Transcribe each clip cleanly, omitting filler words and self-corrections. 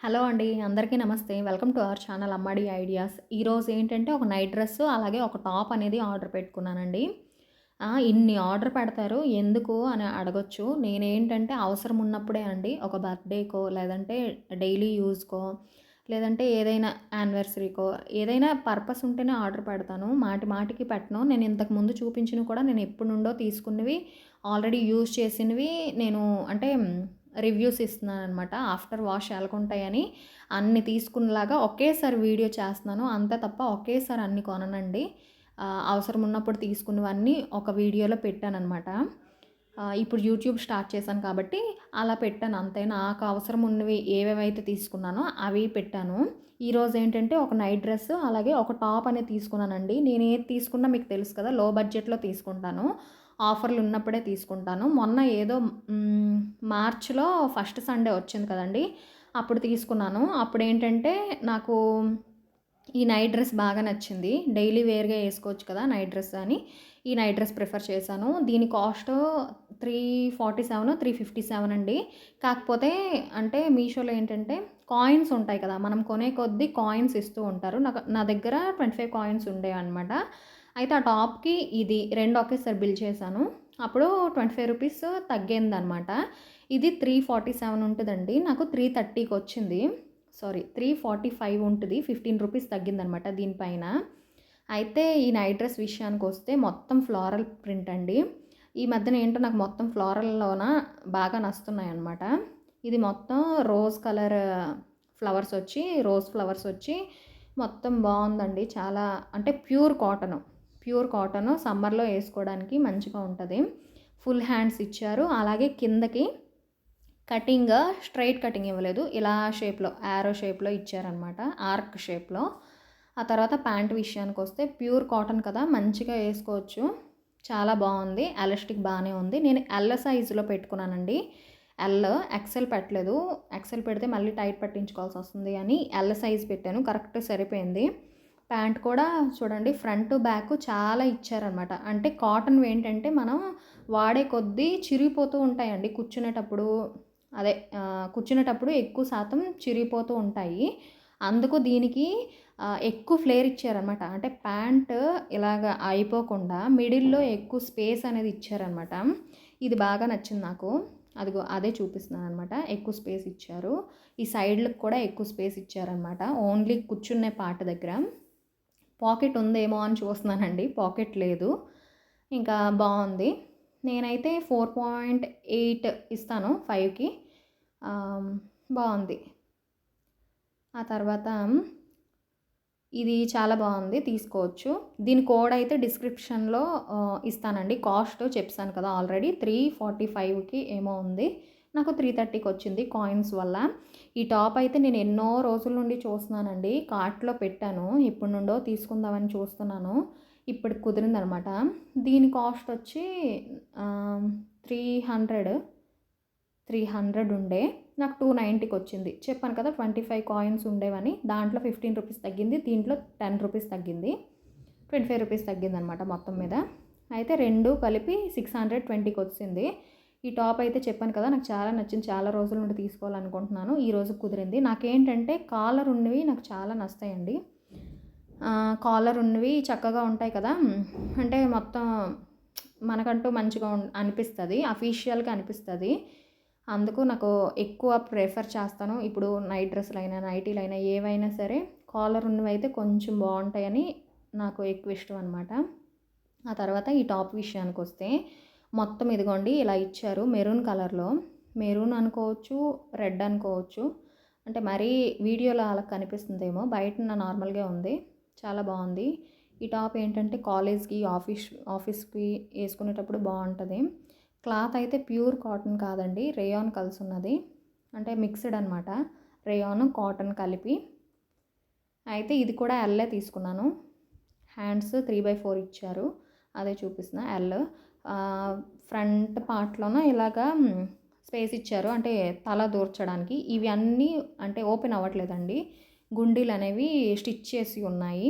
Hello అండి. అందరికీ నమస్తే. Welcome to our channel Ammadi ideas. ఈరోజు ఏంటంటే ఒక నైట్ డ్రెస్ అలాగే ఒక టాప్ అనేది ఆర్డర్ పెట్టుకున్నానండి. ఇన్ని ఆర్డర్ పెడతారు ఎందుకు అని అడగొచ్చు. నేనేంటంటే అవసరం ఉన్నప్పుడే అండి ఒక బర్త్‌డేకో లేదంటే డైలీ యూజ్‌కో లేదంటే ఏదైనా యానివర్సరీకో ఏదైనా పర్పస్ ఉంటేనే ఆర్డర్ పెడతాను. మాటి మాటికి పెట్టను. నేను ఇంతకుముందు చూపించినవి కూడా నేను ఎప్పటినుండో తీసుకున్నవి ఆల్రెడీ యూజ్ చేసినవి నేను అంటే రివ్యూస్ ఇస్తున్నాననమాట. ఆఫ్టర్ వాష్ ఎలాగుంటాయని అన్ని తీసుకునేలాగా ఒకేసారి వీడియో చేస్తున్నాను. అంతే తప్ప ఒకేసారి అన్ని కొననండి. అవసరం ఉన్నప్పుడు తీసుకున్నవన్నీ ఒక వీడియోలో పెట్టాననమాట. ఇప్పుడు యూట్యూబ్ స్టార్ట్ చేశాను కాబట్టి అలా పెట్టాను అంతే. నాకు అవసరం ఉన్నవి ఏవేవైతే తీసుకున్నానో అవి పెట్టాను. ఈరోజు ఏంటంటే ఒక నైట్ డ్రెస్ అలాగే ఒక టాప్ అనేది తీసుకున్నానండి. నేను ఏది తీసుకున్నా మీకు తెలుసు కదా! లో బడ్జెట్‌లో తీసుకుంటాను. ఆఫర్‌లు ఉన్నప్పుడే తీసుకుంటాను. మొన్న ఏదో మార్చ్‌లో ఫస్ట్ సండే వచ్చింది కదండీ! అప్పుడు తీసుకున్నాను. అప్పుడేంటంటే నాకు ఈ నైట్ డ్రెస్ బాగా నచ్చింది. డైలీ వేర్‌గా ఏసుకోవచ్చు కదా! నైట్ డ్రెస్ అని ఈ నైట్ డ్రెస్ ప్రిఫర్ చేశాను. దీని కాస్ట్ 347, 357 అండి. కాకపోతే అంటే మీషోలో ఏంటంటే కాయిన్స్ ఉంటాయి కదా! మనం కొనే కొద్దీ కాయిన్స్ ఇస్తూ ఉంటారు. నా దగ్గర 25 కాయిన్స్ ఉండేవన్నమాట. అయితే ఆ టాప్‌కి ఇది 2 ఒకేసారి బిల్ చేశాను. అప్పుడు రూ. 25 తగ్గిందనమాట. ఇది 347 ఉంటదండి. నాకు 330కి వచ్చింది. సారీ 345 ఉంటది. 15 రూపీస్ తగ్గిందనమాట దీనిపైన. అయితే ఈ నైట్ డ్రెస్ విషయానికొస్తే మొత్తం ఫ్లోరల్ ప్రింట్ అండి. ఈ మధ్యన ఏంటో నాకు మొత్తం ఫ్లోరల్‌లోన బాగా నస్తున్నాయన్నమాట. ఇది మొత్తం రోజ్ కలర్ రోజ్ ఫ్లవర్స్ వచ్చి మొత్తం బావుందండి. చాలా అంటే ప్యూర్ కాటను సమ్మర్‌లో ఏసుకోవడానికి మంచిగా ఉంటది. ఫుల్ హ్యాండ్స్ ఇచ్చారు. అలాగే కిందకి కటింగ్ స్ట్రెయిట్ కటింగ్ ఇవ్వలేదు. ఇలా షేప్‌లో యారో షేప్‌లో ఇచ్చారనమాట. ఆర్క్ షేప్‌లో. ఆ తర్వాత ప్యాంట్ విషయానికొస్తే ప్యూర్ కాటన్ కదా! మంచిగా ఏసుకోవచ్చు. చాలా బావుంది. ఎలాస్టిక్ బానే ఉంది. నేను ఎల్ సైజులో పెట్టుకున్నానండి. ఎల్, ఎక్సెల్ పెట్టలేదు. ఎక్సెల్ పెడితే మళ్ళీ టైట్ పట్టించుకోవాల్సొస్తుంది అని ఎల్ సైజ్ పెట్టాను. కరెక్ట్ సరిపోయింది. ప్యాంట్ కూడా చూడండి ఫ్రంట్, బ్యాక్ చాలా ఇచ్చారనమాట. అంటే కాటన్‌వి ఏంటంటే మనం వాడే కొద్దీ చిరిగిపోతూ ఉంటాయండి కూర్చునేటప్పుడు ఎక్కువ శాతం చిరిగిపోతూ ఉంటాయి. అందుకు దీనికి ఎక్కువ ఫ్లేర్ ఇచ్చారనమాట. అంటే ప్యాంట్ ఇలాగ అయిపోకుండా మిడిల్‌లో ఎక్కువ స్పేస్ అనేది ఇచ్చారనమాట. ఇది బాగా నచ్చింది నాకు. అదిగో అదే చూపిస్తున్నాననమాట. ఎక్కువ స్పేస్ ఇచ్చారు. ఈ సైడ్‌లకి కూడా ఎక్కువ స్పేస్ ఇచ్చారనమాట. ఓన్లీ కూర్చునే పార్ట్ దగ్గర. పాకెట్ ఉందేమో అని చూస్తున్నానండి. పాకెట్ లేదు. ఇంకా బావుంది. నేనైతే 4.8 ఇస్తాను 5కి. బావుంది. ఆ తర్వాత ఇది చాలా బావుంది. తీసుకోవచ్చు. దీని కోడ్ అయితే డిస్క్రిప్షన్‌లో ఇస్తానండి. కాస్ట్ చెప్పేసాను కదా ఆల్రెడీ 345కి ఏమో ఉంది. నాకు 330కి వచ్చింది కాయిన్స్ వల్ల. ఈ టాప్ అయితే నేను ఎన్నో రోజుల నుండి చూస్తున్నానండి. కార్ట్‌లో పెట్టాను. ఎప్పటి నుండో తీసుకుందామని చూస్తున్నాను. ఇప్పటికి కుదిరిందనమాట. దీని కాస్ట్ వచ్చి 300 300 ఉండే నాకు 290కి వచ్చింది. చెప్పాను కదా 25 కాయిన్స్ ఉండేవని. దాంట్లో 15 రూపీస్ తగ్గింది. దీంట్లో 10 రూపీస్ తగ్గింది. 25 రూపీస్ తగ్గిందనమాట మొత్తం మీద. అయితే 2 కలిపి 620కి వచ్చింది. ఈ టాప్ అయితే చెప్పాను కదా నాకు చాలా నచ్చింది. చాలా రోజుల నుండి తీసుకోవాలనుకుంటున్నాను. ఈరోజు కుదిరింది. నాకేంటంటే కాలర్ ఉన్నవి నాకు చాలా నస్తాయండి. కాలర్ ఉన్నవి చక్కగా ఉంటాయి కదా! అంటే మొత్తం మనకంటూ మంచిగా అనిపిస్తది. అఫీషియల్‌గా అనిపిస్తది. అందుకు నాకు ఎక్కువ ప్రిఫర్ చేస్తాను. ఇప్పుడు నైట్ డ్రెస్సులైనా, నైటీలైనా ఏవైనా సరే కాలర్ ఉన్నవైతే కొంచెం బావుంటాయని నాకు ఎక్కువ ఇష్టం అనమాట. ఆ తర్వాత ఈ టాప్ విషయానికొస్తే మొత్తం ఇదిగోండి ఇలా ఇచ్చారు మెరూన్ కలర్‌లో. మెరూన్ అనుకోవచ్చు, రెడ్ అనుకోవచ్చు. అంటే మరీ వీడియోలో అలా కనిపిస్తుందేమో. బయట నార్మల్‌గా ఉంది. చాలా బావుంది. ఈ టాప్ ఏంటంటే కాలేజ్‌కి, ఆఫీస్‌కి ఏసుకునేటప్పుడు బావుంటది. క్లాత్ అయితే ప్యూర్ కాటన్ కాదండి. రేయాన్ కలిసున్నది. అంటే మిక్స్డ్ అనమాట. రేయాన్, కాటన్ కలిపి. అయితే ఇది కూడా ఎల్లే తీసుకున్నాను. హ్యాండ్స్ 3/4 ఇచ్చారు. అదే చూపిస్తున్నా ఎల్. ఫ్రంట్ పార్ట్‌లోన ఇలాగా స్పేస్ ఇచ్చారు. అంటే తల దూర్చడానికి. ఇవి అన్నీ అంటే ఓపెన్ అవ్వట్లేదండి. గుండీలనేవి స్టిచ్ చేసి ఉన్నాయి.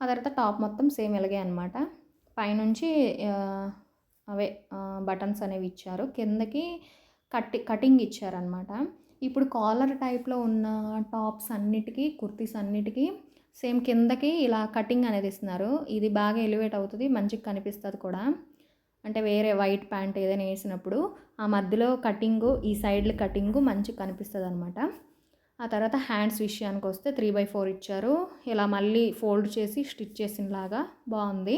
ఆ తర్వాత టాప్ మొత్తం సేమ్ ఇలాగే అనమాట. పైనుంచి అవే బటన్స్ అనేవి ఇచ్చారు. కిందకి కటింగ్ ఇచ్చారనమాట. ఇప్పుడు కాలర్ టైప్‌లో ఉన్న టాప్స్ అన్నిటికి, కుర్తీస్ అన్నిటికి సేమ్ కిందకి ఇలా కటింగ్ అనేది ఇస్తున్నారు. ఇది బాగా ఎలివేట్ అవుతది. మంచిగా కనిపిస్తది కూడా. అంటే వేరే వైట్ ప్యాంట్ ఏదైనా ఏసినప్పుడు ఆ మధ్యలో కటింగు, ఈ సైడ్‌లు కటింగు మంచిగా కనిపిస్తదనమాట. ఆ తర్వాత హ్యాండ్స్ విషయానికొస్తే 3/4 ఇచ్చారు. ఇలా మళ్ళీ ఫోల్డ్ చేసి స్టిచ్ చేసినలాగా బావుంది.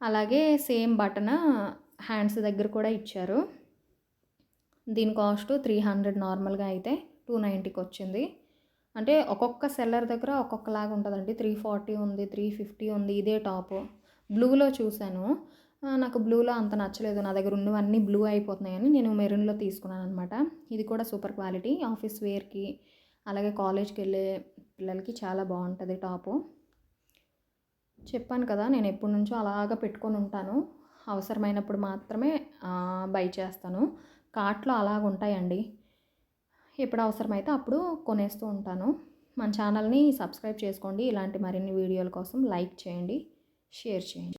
అలాగే సేమ్ బటన్ హ్యాండ్స్ దగ్గర కూడా ఇచ్చారు. దీని కాస్ట్ 300 నార్మల్‌గా అయితే 290కి వచ్చింది. అంటే ఒక్కొక్క సెల్లర్ దగ్గర ఒక్కొక్కలాగా ఉంటదండి. 340 ఉంది, 350 ఉంది ఇదే టాపు. బ్లూలో చూసాను. నాకు బ్లూలో అంత నచ్చలేదు. నా దగ్గర ఉన్నవన్నీ బ్లూ అయిపోతున్నాయని నేను మెరూన్‌లో తీసుకున్నాననమాట. ఇది కూడా సూపర్ క్వాలిటీ. ఆఫీస్ వేర్‌కి అలాగే కాలేజ్‌కెళ్ళే పిల్లలకి చాలా బావుంటది టాపు. చెప్పాను కదా! నేను ఎప్పటినుంచో అలాగా పెట్టుకొనుంటాను. అవసరమైనప్పుడు మాత్రమే బై చేస్తాను. కార్ట్‌లో అలాగుంటాయండి. ఎప్పుడు అవసరమైతే అప్పుడు కొనేస్తూ ఉంటాను. మన ఛానల్‌ని సబ్స్క్రైబ్ చేసుకోండి. ఇలాంటి మరిన్ని వీడియోల కోసం లైక్ చేయండి, షేర్ చేయండి.